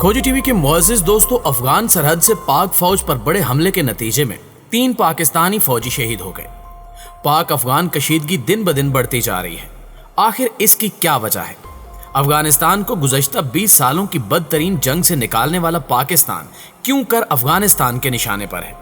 खोजी टीवी के मुअज़्ज़िज़ दोस्तों, अफगान सरहद से पाक फौज पर बड़े हमले के नतीजे में 3 पाकिस्तानी फौजी शहीद हो गए। पाक अफगान कशीदगी दिन ब दिन बढ़ती जा रही है। आखिर इसकी क्या वजह है? अफगानिस्तान को गुज़श्ता 20 सालों की बदतरीन जंग से निकालने वाला पाकिस्तान क्यों कर अफगानिस्तान के निशाने पर है?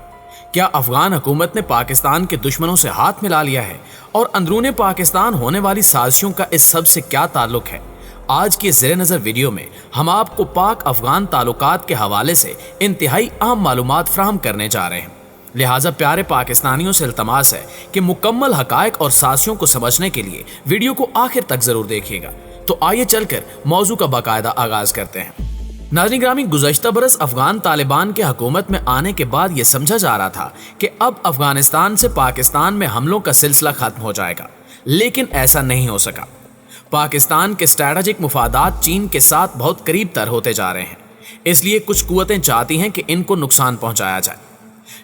क्या अफगान हुकूमत ने पाकिस्तान के दुश्मनों से हाथ मिला लिया है और अंदरूने पाकिस्तान होने वाली साजिशों का इस सब से क्या ताल्लुक है? आज की ज़ेरे नज़र वीडियो में हम आपको पाक अफगान ताल्लुकात के हवाले से इंतहाई अहम मालूमात फराहम करने जा रहे हैं। लिहाजा प्यारे पाकिस्तानियों से इल्तमास है कि मुकम्मल हकायक और साजिशों को समझने के लिए वीडियो को आखिर तक जरूर देखिएगा। तो आइए चलकर मौजू का बाकायदा आगाज करते हैं। नाज़रीन ग्रामी, गुज़श्ता बरस अफगान तालिबान के हुकूमत में आने के बाद यह समझा जा रहा था कि अब अफगानिस्तान से पाकिस्तान में हमलों का सिलसिला खत्म हो जाएगा, लेकिन ऐसा नहीं हो सका। पाकिस्तान के स्ट्रैटेजिक मुफादात चीन के साथ बहुत करीब तर होते जा रहे हैं, इसलिए कुछ कुव्वतें चाहती हैं कि इनको नुकसान पहुंचाया जाए।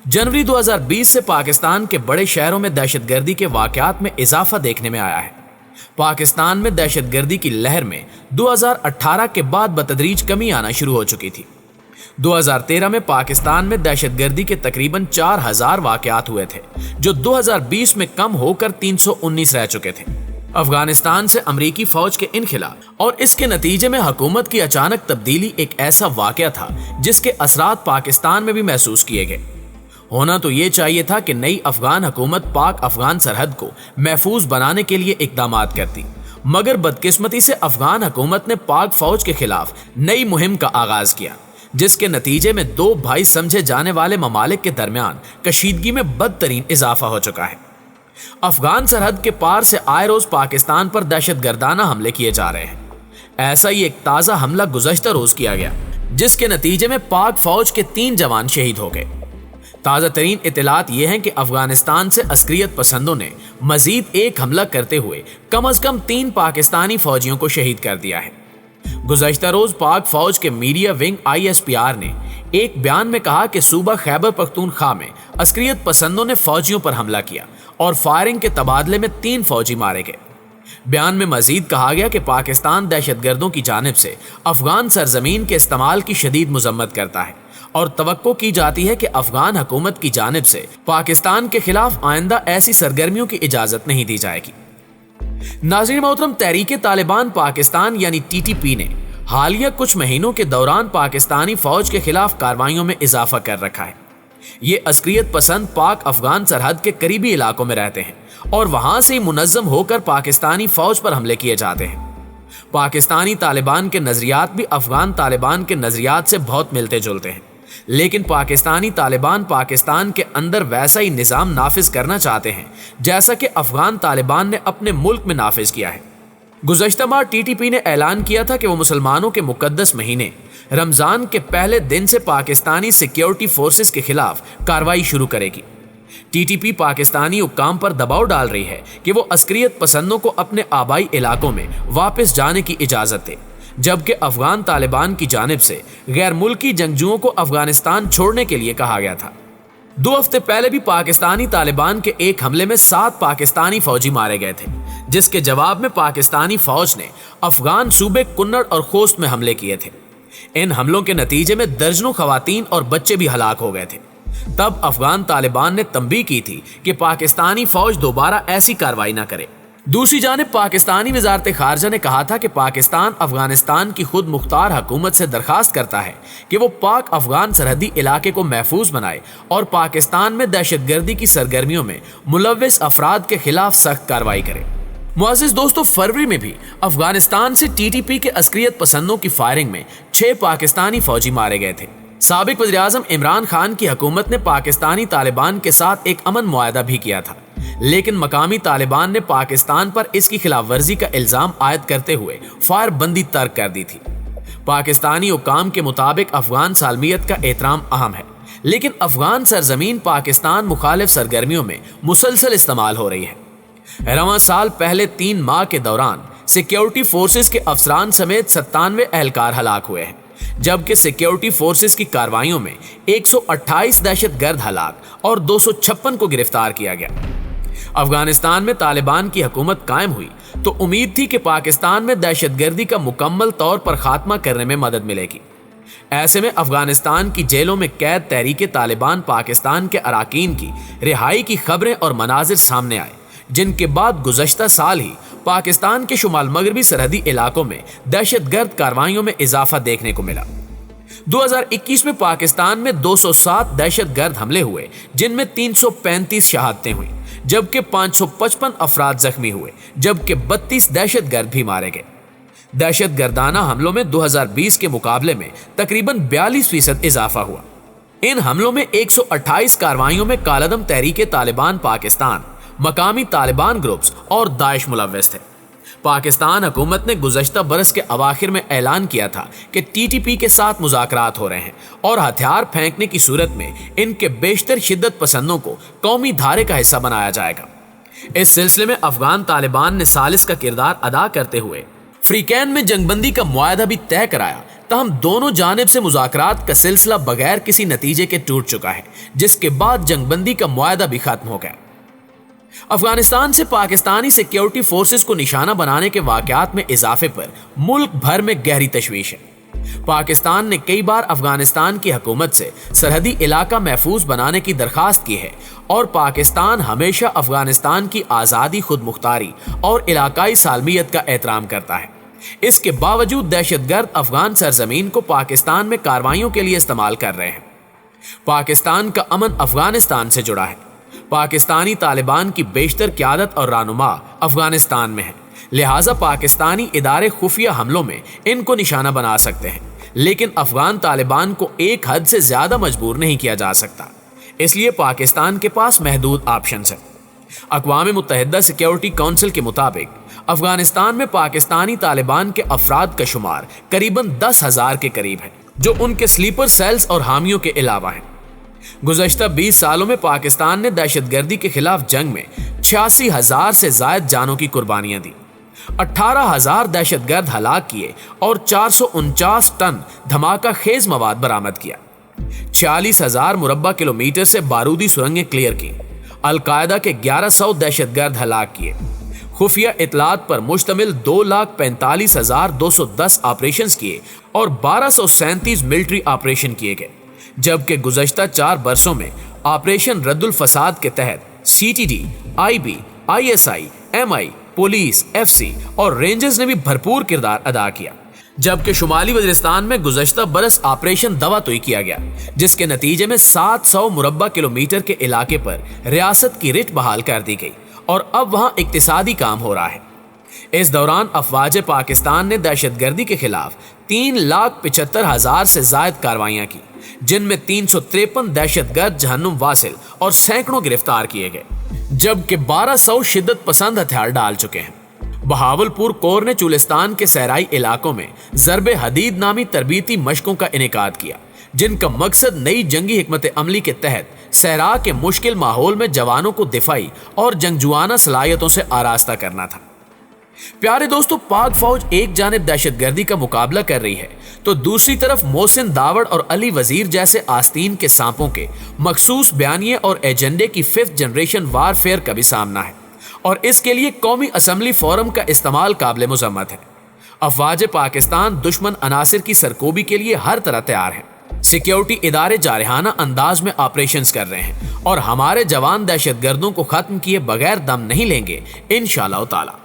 जनवरी 2020 से पाकिस्तान के बड़े शहरों में दहशतगर्दी के वाकयात में इजाफा देखने में आया है। पाकिस्तान में दहशतगर्दी की लहर में 2018 के बाद बतदरीज कमी आना शुरू हो चुकी थी। 2013 में पाकिस्तान में दहशतगर्दी के तकरीबन 4000 वाकयात हुए थे, जो 2020 में कम होकर 319 रह चुके थे। अफगानिस्तान से अमरीकी फौज के इनखिला और इसके नतीजे में हुकूमत की अचानक तब्दीली एक ऐसा वाकया था जिसके असरात पाकिस्तान में भी महसूस किए गए। होना तो ये चाहिए था कि नई अफगान हुकूमत पाक अफगान सरहद को महफूज बनाने के लिए इकदामात करती, मगर बदकिस्मती से अफगान हुकूमत ने पाक फौज के खिलाफ नई मुहिम का आगाज किया, जिसके नतीजे में 2 भाई समझे जाने वाले ममालिक के दरमियान कशीदगी में बदतरीन इजाफा हो चुका है। अफगान सरहद के पार से आए रोज पाकिस्तान पर दहशतगर्दाना हमले किए जा रहे हैं। ऐसा ही एक ताजा हमला गुज़श्ता रोज किया गया, जिसके नतीजे में पाक फौज के 3 जवान शहीद हो गए। ताजा तरीन इत्तलात ये हैं कि अफगानिस्तान से अस्करियत पसंदों ने मजीद एक हमला करते हुए कम अज कम 3 पाकिस्तानी फौजियों को शहीद कर दिया है। गुज़श्ता रोज पाक फौज के मीडिया विंग ISPR ने एक बयान में कहा कि सूबा खैबर पख्तूनख्वा में अस्करियत पसंदों ने फौजियों पर हमला किया और फायरिंग के तबादले में 3 फौजी मारे गए। बयान में मजीद कहा गया कि पाकिस्तान दहशतगर्दों की जानिब से अफगान सरजमीन के इस्तेमाल की शदीद मजम्मत करता है और तवक्को की जाती है कि अफगान हुकूमत की जानिब से पाकिस्तान के खिलाफ आइंदा ऐसी सरगर्मियों की इजाजत नहीं दी जाएगी। नाज़रीन मोहतरम, तहरीके तालिबान पाकिस्तान यानी TTP ने हालिया कुछ महीनों के दौरान पाकिस्तानी फौज के खिलाफ कार्रवाइयों में इजाफा कर रखा है। ये अस्करियत पसंद पाक अफगान सरहद के करीबी इलाकों में रहते हैं और वहां से मुनज़्ज़म होकर पाकिस्तानी फौज पर हमले किए जाते हैं। पाकिस्तानी तालिबान के नजरियात भी अफगान तालिबान के नजरियात से बहुत मिलते जुलते हैं, लेकिन पाकिस्तानी तालिबान पाकिस्तान के अंदर वैसा ही निज़ाम नाफिज करना चाहते हैं जैसा कि अफगान तालिबान ने अपने मुल्क में नाफिज किया है। गुज़श्ता माह TTP ने ऐलान किया था कि वो मुसलमानों के मुकद्दस महीने रमजान के पहले दिन से पाकिस्तानी सिक्योरिटी फोर्सेस के खिलाफ कार्रवाई शुरू करेगी। TTP पाकिस्तानी हुक्काम पर दबाव डाल रही है कि वो अस्करियत पसंदों को अपने आबाई इलाकों में वापस जाने की इजाजत दे, जबकि अफगान तालिबान की जानिब से गैर मुल्की जंगजुओं को अफगानिस्तान छोड़ने के लिए कहा गया था। 2 हफ्ते पहले भी पाकिस्तानी तालिबान के एक हमले में 7 पाकिस्तानी फौजी मारे गए थे, जिसके जवाब में पाकिस्तानी फौज ने अफगान सूबे कुन्नड़ और खोस्त में हमले किए थे। इन हमलों के नतीजे में दर्जनों खवातीन और बच्चे भी हलाक हो गए थे। तब अफगान तालिबान ने तंबीह की थी कि पाकिस्तानी फौज दोबारा ऐसी कार्रवाई न करे। दूसरी जानिब पाकिस्तानी वज़ारत ख़ारजा ने कहा था कि पाकिस्तान अफगानिस्तान की खुद मुख्तार हुकूमत से दरखास्त करता है कि वो पाक अफगान सरहदी इलाके को महफूज बनाए और पाकिस्तान में दहशतगर्दी की सरगर्मियों में मुलव्विस अफराद के खिलाफ सख्त कार्रवाई करे। मुअज़्ज़िज़ दोस्तों, फरवरी में भी अफगानिस्तान से TTP के अस्करियत पसंदों की फायरिंग में 6 पाकिस्तानी फौजी मारे गए थे। साबिक वज़ीर आज़म इमरान खान की हुकूमत ने पाकिस्तानी तालिबान के साथ एक अमन मुआहदा भी किया था, लेकिन मकामी तालिबान ने पाकिस्तान पर इसकी खिलाफ वर्जी का इल्जाम आयद करते हुए फायर बंदी तर्क कर दी थी। पाकिस्तानी हुक्काम के मुताबिक अफगान सालमियत का एहतराम अहम है, लेकिन अफगान सरजमीन पाकिस्तान मुखालिफ सरगर्मियों में मुसलसल इस्तेमाल हो रही है। रवां साल पहले 3 माह के दौरान सिक्योरिटी फोर्सेस के अफसरान समेत 97 एहलकार हलाक हुए हैं, जबकि सिक्योरिटी फोर्सेस की कार्रवाइयों में 128 दहशतगर्द हलाक और 256 को गिरफ्तार किया गया। अफगानिस्तान में तालिबान की हुकूमत कायम हुई तो उम्मीद थी कि पाकिस्तान में दहशतगर्दी का मुकम्मल तौर पर खात्मा करने में मदद मिलेगी, ایسے میں افغانستان کی جیلوں میں قید تحریک طالبان پاکستان کے اراکین کی رہائی کی خبریں اور مناظر سامنے آئے، جن کے بعد گزشتہ سال ہی پاکستان کے شمال مغربی سرحدی علاقوں میں دہشت گرد کارروائیوں میں اضافہ دیکھنے کو ملا۔ 2021 میں پاکستان میں 207 دہشت گرد حملے ہوئے، جن میں 335 شہادتیں ہوئیں، جبکہ 555 افراد زخمی ہوئے، جبکہ 32 دہشت گرد بھی مارے گئے۔ دہشت گردانہ حملوں میں 2020 کے مقابلے میں تقریباً 42% اضافہ ہوا۔ ان حملوں میں 128 کارروائیوں میں کالعدم تحریک طالبان پاکستان، مقامی طالبان گروپس اور داعش ملوث تھے۔ پاکستان حکومت نے گزشتہ برس کے اواخر میں اعلان کیا تھا کہ ٹی ٹی پی کے ساتھ مذاکرات ہو رہے ہیں اور ہتھیار پھینکنے کی صورت میں ان کے بیشتر شدت پسندوں کو قومی دھارے کا حصہ بنایا جائے گا۔ اس سلسلے میں افغان طالبان نے ثالث کا کردار ادا کرتے ہوئے فریقین میں جنگ بندی کا معاہدہ بھی طے کرایا، تاہم دونوں جانب سے مذاکرات کا سلسلہ بغیر کسی نتیجے کے ٹوٹ چکا ہے، جس کے بعد جنگ بندی کا معاہدہ بھی ختم ہو گیا۔ افغانستان سے پاکستانی سیکیورٹی فورسز کو نشانہ بنانے کے واقعات میں اضافے پر ملک بھر میں گہری تشویش ہے۔ پاکستان نے کئی بار افغانستان کی حکومت سے سرحدی علاقہ محفوظ بنانے کی درخواست کی ہے، اور پاکستان ہمیشہ افغانستان کی آزادی، خود مختاری اور علاقائی سالمیت کا احترام کرتا ہے۔ اس کے باوجود دہشت گرد افغان سرزمین کو پاکستان میں کارروائیوں کے لیے استعمال کر رہے ہیں۔ پاکستان کا امن افغانستان سے جڑا ہے۔ پاکستانی طالبان کی بیشتر قیادت اور رہنما افغانستان میں ہے، لہٰذا پاکستانی ادارے خفیہ حملوں میں ان کو نشانہ بنا سکتے ہیں، لیکن افغان طالبان کو ایک حد سے زیادہ مجبور نہیں کیا جا سکتا۔ اس لیے پاکستان کے پاس محدود آپشنز ہیں۔ اقوام متحدہ سیکیورٹی کونسل کے مطابق افغانستان میں پاکستانی طالبان کے افراد کا شمار قریباً 10,000 کے قریب ہے، جو ان کے سلیپر سیلز اور حامیوں کے علاوہ ہیں۔ گزشتہ 20 سالوں میں پاکستان نے دہشت گردی کے خلاف جنگ میں 86,000 سے زائد جانوں کی قربانیاں دی، 18,000 دہشت گرد ہلاک کیے اور 449 ٹن دھماکہ خیز مواد برآمد کیا، 46,000 مربع کلومیٹر سے بارودی سرنگیں کلیئر کی، القاعدہ کے 1100 دہشت گرد ہلاک کیے، خفیہ اطلاعات پر مشتمل 2,45,210 آپریشنز کیے اور 1,237 ملٹری آپریشن کیے گئے، جبکہ گزشتہ 4 برسوں میں آپریشن رد الفساد کے تحت C T D, I B, I S I, M I, police, F C اور رینجرز نے بھی بھرپور کردار ادا کیا، جبکہ شمالی وزیرستان میں گزشتہ برس آپریشن دواتوئی کیا گیا، جس کے نتیجے میں 700 مربع کلومیٹر کے علاقے پر ریاست کی رٹ بحال کر دی گئی اور اب وہاں اقتصادی کام ہو رہا ہے۔ اس دوران افواج پاکستان نے دہشت گردی کے خلاف 3,75,000 سے زائد کارروائیاں کی، جن میں 353 دہشت گرد جہنم واصل اور سینکڑوں گرفتار کیے گئے، جبکہ 1,200 شدت پسند ہتھیار ڈال چکے ہیں۔ بہاول پور کور نے چولستان کے صحرائی علاقوں میں ضرب حدید نامی تربیتی مشقوں کا انعقاد کیا، جن کا مقصد نئی جنگی حکمت عملی کے تحت صحرا کے مشکل ماحول میں جوانوں کو دفاعی اور جنگجوانہ صلاحیتوں سے آراستہ کرنا تھا۔ پیارے دوستو، پاک فوج ایک جانب دہشت گردی کا مقابلہ کر رہی ہے تو دوسری طرف محسن داوڑ اور علی وزیر جیسے آستین کے سانپوں کے مخصوص بیانیے اور ایجنڈے کی 5th جنریشن وار فیئر کا بھی سامنا ہے، اور اس کے لیے قومی اسمبلی فورم کا استعمال قابل مذمت ہے۔ افواج پاکستان دشمن عناصر کی سرکوبی کے لیے ہر طرح تیار ہیں۔ سیکیورٹی ادارے جارحانہ انداز میں آپریشنز کر رہے ہیں، اور ہمارے جوان دہشت گردوں کو ختم کیے بغیر دم نہیں لیں گے انشاءاللہ تعالی۔